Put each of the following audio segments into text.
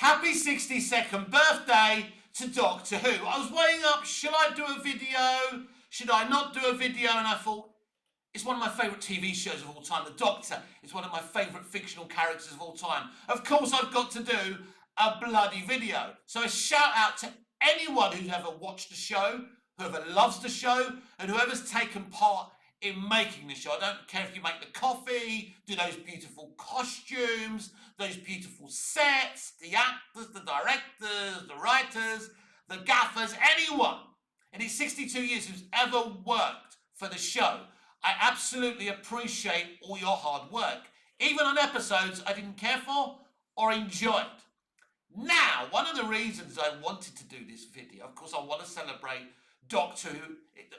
Happy 62nd birthday to Doctor Who. I was weighing up, should I do a video? Should I not do a video? And I thought, it's one of my favourite TV shows of all time. The Doctor is one of my favourite fictional characters of all time. Of course, I've got to do a bloody video. So a shout out to anyone who's ever watched the show, whoever loves the show, and whoever's taken part in making the show. I don't care if you make the coffee, do those beautiful costumes, those beautiful sets, the actors, the directors, the writers, the gaffers, anyone in his 62 years who's ever worked for the show. I absolutely appreciate all your hard work, even on episodes I didn't care for or enjoyed. Now, one of the reasons I wanted to do this video, of course, I want to celebrate Doctor Who.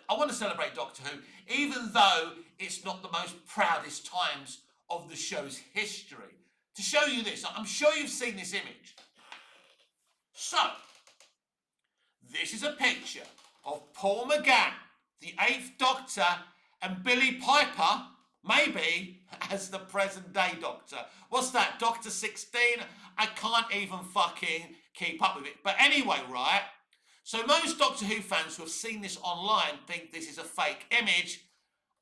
I want to celebrate Doctor Who, even though it's not the most proudest times of the show's history. To show you this, I'm sure you've seen this image. So, this is a picture of Paul McGann, the 8th Doctor, and Billy Piper, maybe, as the present day Doctor. What's that, Doctor 16? I can't even fucking keep up with it. But anyway, right? So most Doctor Who fans who have seen this online think this is a fake image.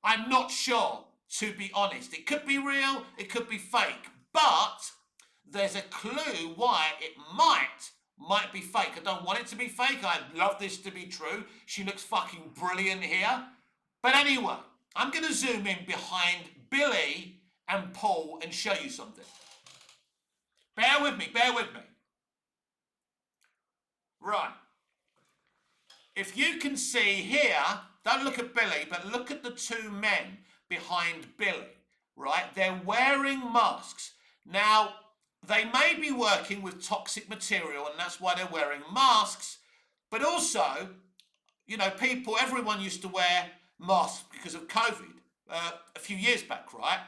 I'm not sure, to be honest. It could be real, it could be fake. But there's a clue why it might be fake. I don't want it to be fake. I'd love this to be true. She looks fucking brilliant here. But anyway, I'm going to zoom in behind Billy and Paul and show you something. Bear with me. Right. If you can see here, don't look at Billy, but look at the two men behind Billy, right? They're wearing masks. Now, they may be working with toxic material, and that's why they're wearing masks, but also, you know, everyone used to wear masks because of COVID a few years back, right?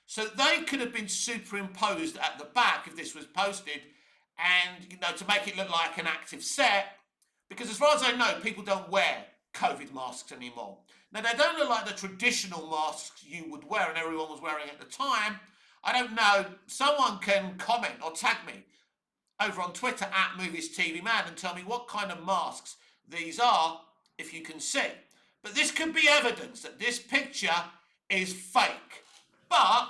So they could have been superimposed at the back if this was posted, and, you know, to make it look like an active set, because as far as I know, people don't wear COVID masks anymore. Now, they don't look like the traditional masks you would wear and everyone was wearing at the time. I don't know. Someone can comment or tag me over on Twitter at MoviesTVMan and tell me what kind of masks these are, if you can see. But this could be evidence that this picture is fake. But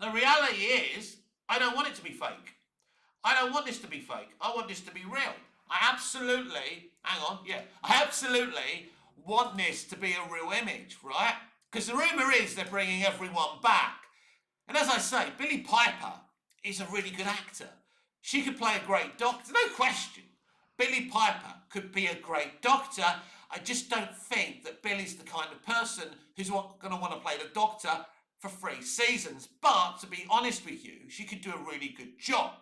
the reality is, I don't want it to be fake. I don't want this to be fake. I want this to be real. I absolutely want this to be a real image, right? Because the rumour is they're bringing everyone back. And as I say, Billy Piper is a really good actor. She could play a great Doctor, no question. Billy Piper could be a great Doctor. I just don't think that Billy's the kind of person who's going to want to play the Doctor for 3 seasons. But to be honest with you, she could do a really good job.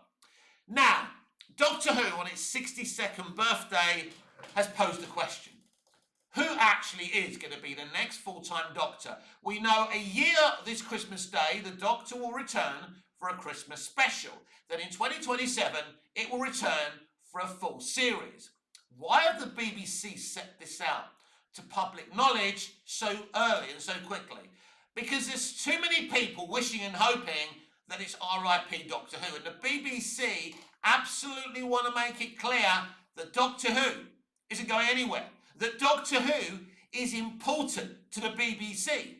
Now, Doctor Who on its 62nd birthday has posed a question. Who actually is going to be the next full-time Doctor? We know a year this Christmas Day, the Doctor will return for a Christmas special. Then in 2027, it will return for a full series. Why have the BBC set this out to public knowledge so early and so quickly? Because there's too many people wishing and hoping that it's RIP Doctor Who. And the BBC absolutely want to make it clear that Doctor Who isn't going anywhere. That Doctor Who is important to the BBC.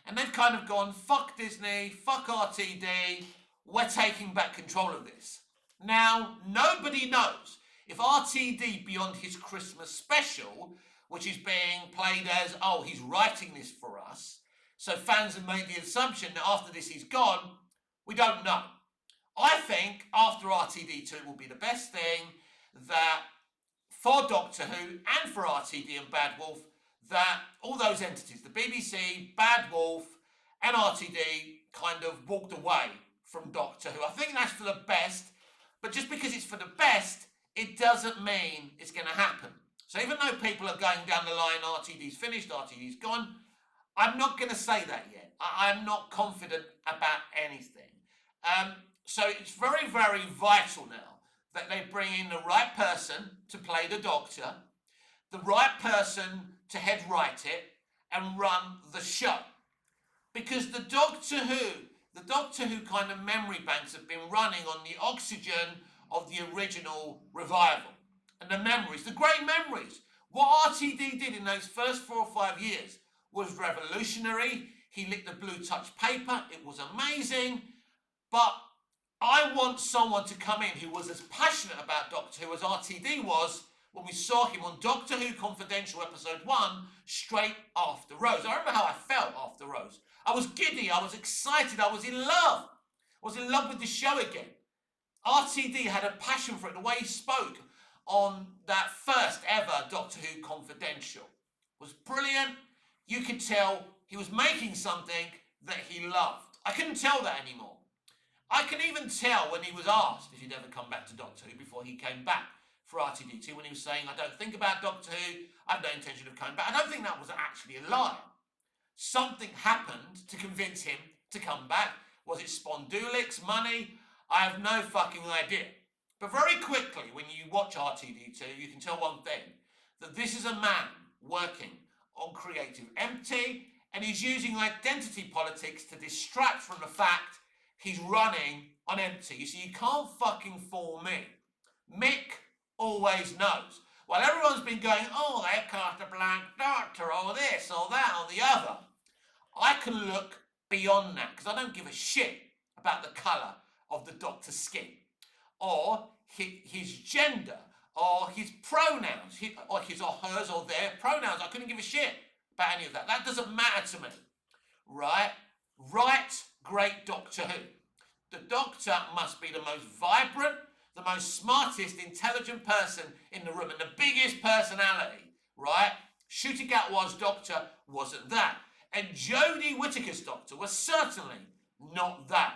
And they've kind of gone, fuck Disney, fuck RTD, we're taking back control of this. Now, nobody knows if RTD, beyond his Christmas special, which is being played as, oh, he's writing this for us, so fans have made the assumption that after this he's gone, we don't know. I think after RTD2 will be the best thing that for Doctor Who and for RTD and Bad Wolf, that all those entities, the BBC, Bad Wolf and RTD, kind of walked away from Doctor Who. I think that's for the best, but just because it's for the best, it doesn't mean it's going to happen. So even though people are going down the line, RTD's finished, RTD's gone, I'm not going to say that yet. I'm not confident about anything. So it's very, very vital now that they bring in the right person to play the Doctor, the right person to head write it and run the show. Because the Doctor Who kind of memory banks have been running on the oxygen of the original revival. And the memories, the great memories. What RTD did in those first 4 or 5 years was revolutionary. He licked the blue touch paper. It was amazing. But I want someone to come in who was as passionate about Doctor Who as RTD was when we saw him on Doctor Who Confidential Episode 1 straight after Rose. I remember how I felt after Rose. I was giddy, I was excited, I was in love. I was in love with the show again. RTD had a passion for it, the way he spoke on that first ever Doctor Who Confidential was brilliant. You could tell he was making something that he loved. I couldn't tell that anymore. I can even tell when he was asked if he'd ever come back to Doctor Who before he came back for RTD2, when he was saying, I don't think about Doctor Who, I have no intention of coming back. I don't think that was actually a lie. Something happened to convince him to come back. Was it spondulics, money? I have no fucking idea. But very quickly, when you watch RTD2, you can tell one thing, that this is a man working on creative empty, and he's using identity politics to distract from the fact he's running on empty. You see, you can't fucking fool me. Mick always knows. While everyone's been going, oh, they've cast a blank Doctor, or this, or that, or the other, I can look beyond that, because I don't give a shit about the colour of the Doctor's skin, or his gender, or his pronouns, or his or hers or their pronouns. I couldn't give a shit about any of that. That doesn't matter to me, right? Right, great Doctor Who. The Doctor must be the most vibrant, the most smartest, intelligent person in the room, and the biggest personality, right? Ncuti Gatwa's Doctor wasn't that. And Jodie Whittaker's Doctor was certainly not that.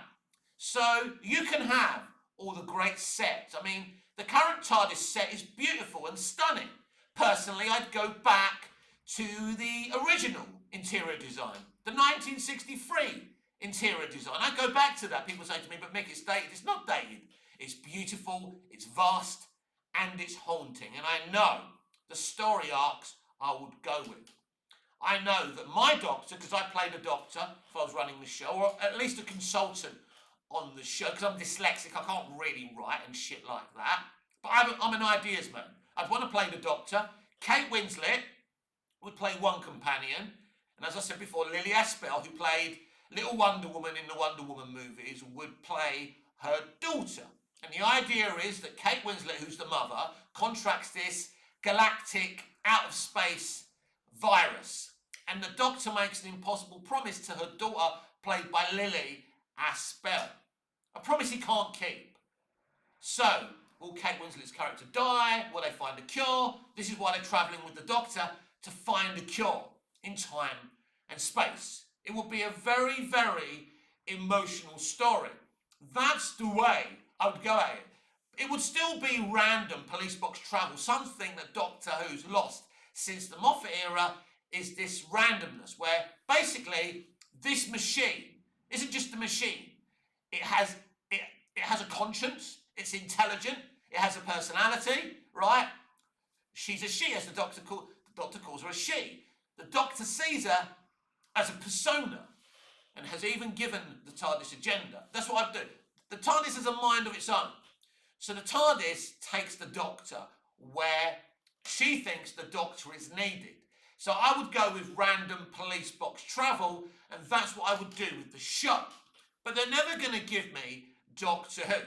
So you can have all the great sets. I mean, the current TARDIS set is beautiful and stunning. Personally, I'd go back to the original interior design, the 1963 interior design. I'd go back to that. People say to me, but Mick, it's dated. It's not dated. It's beautiful, it's vast, and it's haunting. And I know the story arcs I would go with. I know that my Doctor, because I played a Doctor if I was running the show, or at least a consultant on the show, because I'm dyslexic, I can't really write and shit like that. But I'm an ideas man. I'd want to play the Doctor. Kate Winslet would play one companion, and as I said before, Lily Aspel, who played Little Wonder Woman in the Wonder Woman movies, would play her daughter. And the idea is that Kate Winslet, who's the mother, contracts this galactic, out-of-space virus. And the Doctor makes an impossible promise to her daughter, played by Lily Aspel. A promise he can't keep. So, will Kate Winslet's character die? Will they find a cure? This is why they're travelling with the Doctor, to find a cure in time and space. It will be a very, very emotional story. That's the way I would go at it. It would still be random police box travel. Something that Doctor Who's lost since the Moffat era is this randomness, where basically this machine isn't just a machine. It has a conscience. It's intelligent. It has a personality, right? She's a she, as the Doctor calls her a she. The Doctor sees her as a persona, and has even given the TARDIS agenda. That's what I'd do. The TARDIS has a mind of its own. So the TARDIS takes the Doctor where she thinks the Doctor is needed. So I would go with random police box travel, and that's what I would do with the show. But they're never going to give me Doctor Who.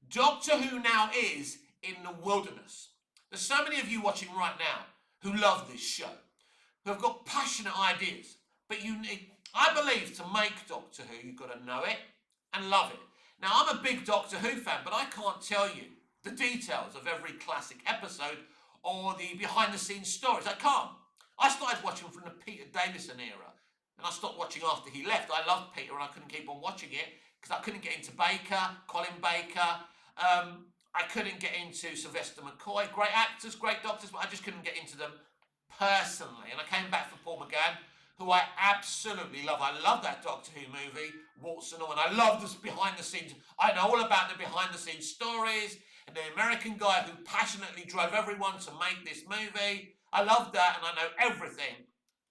Doctor Who now is in the wilderness. There's so many of you watching right now who love this show, who have got passionate ideas. But I believe to make Doctor Who, you've got to know it and love it. Now, I'm a big Doctor Who fan, but I can't tell you the details of every classic episode or the behind-the-scenes stories. I can't. I started watching from the Peter Davison era, and I stopped watching after he left. I loved Peter, and I couldn't keep on watching it because I couldn't get into Baker, Colin Baker. I couldn't get into Sylvester McCoy. Great actors, great doctors, but I just couldn't get into them personally. And I came back for Paul McGann, who I absolutely love. I love that Doctor Who movie, warts and all, and I love this behind the scenes. I know all about the behind the scenes stories, and the American guy who passionately drove everyone to make this movie. I love that, and I know everything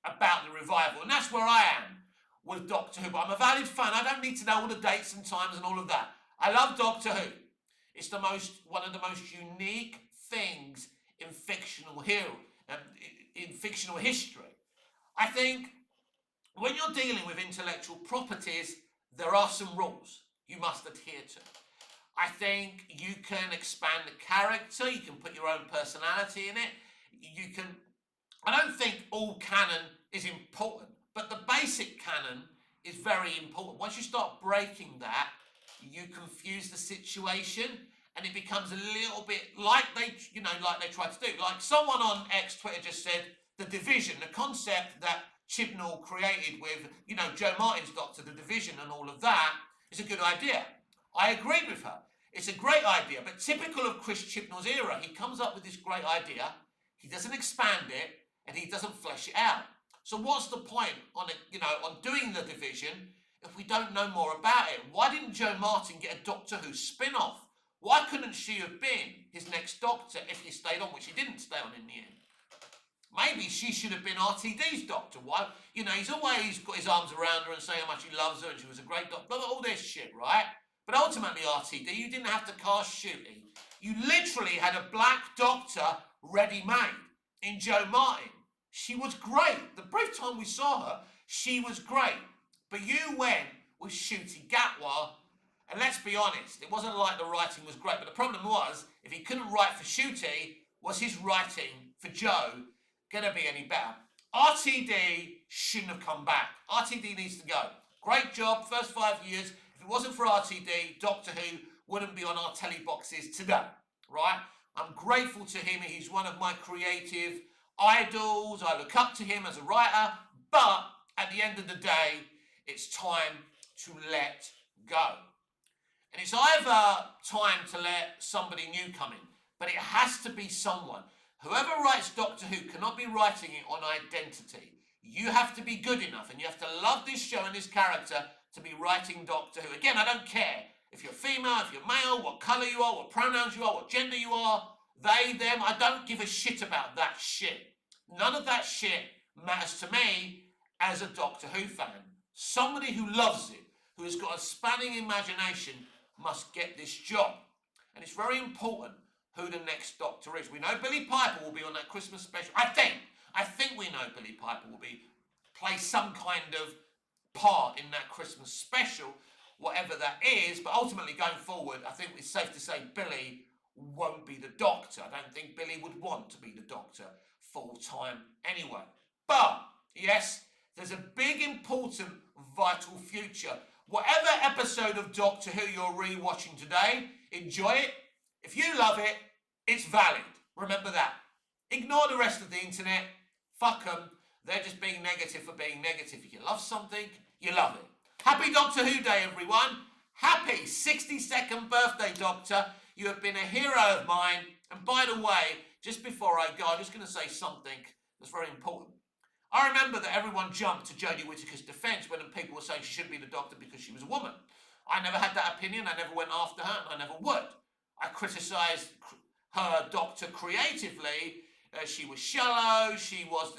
about the revival, and that's where I am with Doctor Who. But I'm a valid fan. I don't need to know all the dates and times and all of that. I love Doctor Who. It's one of the most unique things in in fictional history. I think when you're dealing with intellectual properties, there are some rules you must adhere to. I think you can expand the character, you can put your own personality in it, you can. I don't think all canon is important, but the basic canon is very important. Once you start breaking that, you confuse the situation and it becomes a little bit like like they tried to do. Like someone on X Twitter just said, the division, the concept that Chibnall created with, Joe Martin's Doctor, the division and all of that is a good idea. I agree with her. It's a great idea, but typical of Chris Chibnall's era, he comes up with this great idea, he doesn't expand it, and he doesn't flesh it out. So what's the point on doing the division if we don't know more about it? Why didn't Joe Martin get a Doctor Who spin-off? Why couldn't she have been his next Doctor if he stayed on, which he didn't stay on in the end? Maybe she should have been RTD's Doctor. Why? He's always got his arms around her and saying how much he loves her and she was a great Doctor. Blah, blah, all this shit, right? But ultimately, RTD, you didn't have to cast Shooty. You literally had a black Doctor ready-made in Joe Martin. She was great. The brief time we saw her, she was great. But you went with Shooty Gatwa, and let's be honest, it wasn't like the writing was great, but the problem was, if he couldn't write for Shooty, was his writing for Joe going to be any better? RTD shouldn't have come back. RTD needs to go. Great job, first 5 years. If it wasn't for RTD, Doctor Who wouldn't be on our telly boxes today, right? I'm grateful to him. He's one of my creative idols. I look up to him as a writer, but at the end of the day, it's time to let go. And it's either time to let somebody new come in, but it has to be someone. Whoever writes Doctor Who cannot be writing it on identity. You have to be good enough, and you have to love this show and this character to be writing Doctor Who. Again, I don't care if you're female, if you're male, what colour you are, what pronouns you are, what gender you are, they, them. I don't give a shit about that shit. None of that shit matters to me as a Doctor Who fan. Somebody who loves it, who has got a spanning imagination, must get this job. And it's very important who the next Doctor is. We know Billy Piper will be on that Christmas special. I think we know Billy Piper will play some kind of part in that Christmas special, whatever that is. But ultimately, going forward, I think it's safe to say Billy won't be the Doctor. I don't think Billy would want to be the Doctor full time anyway. But yes, there's a big, important, vital future. Whatever episode of Doctor Who you're rewatching today, enjoy it. If you love it, it's valid. Remember that. Ignore the rest of the internet. Fuck them. They're just being negative for being negative. If you love something, you love it. Happy Doctor Who Day, everyone. Happy 62nd birthday, Doctor. You have been a hero of mine. And by the way, just before I go, I'm just going to say something that's very important. I remember that everyone jumped to Jodie Whittaker's defence when people were saying she shouldn't be the Doctor because she was a woman. I never had that opinion. I never went after her, and I never would. I criticised her Doctor creatively. She was shallow. She was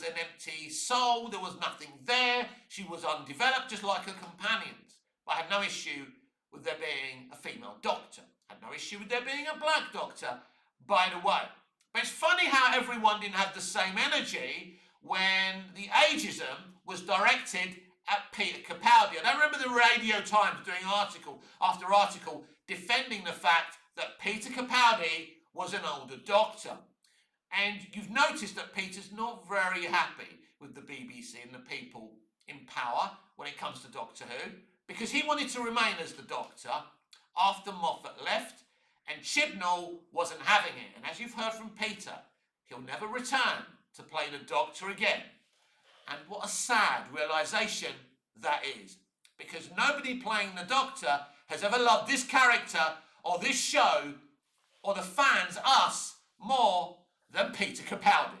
an empty soul. There was nothing there. She was undeveloped, just like her companions. But I had no issue with there being a female Doctor. I had no issue with there being a black Doctor, by the way. But it's funny how everyone didn't have the same energy when the ageism was directed at Peter Capaldi. And I remember the Radio Times doing article after article defending the fact that Peter Capaldi was an older Doctor. And you've noticed that Peter's not very happy with the BBC and the people in power when it comes to Doctor Who, because he wanted to remain as the Doctor after Moffat left, and Chibnall wasn't having it. And as you've heard from Peter, he'll never return to play the Doctor again. And what a sad realisation that is, because nobody playing the Doctor has ever loved this character or this show or the fans, us, more than Peter Capaldi.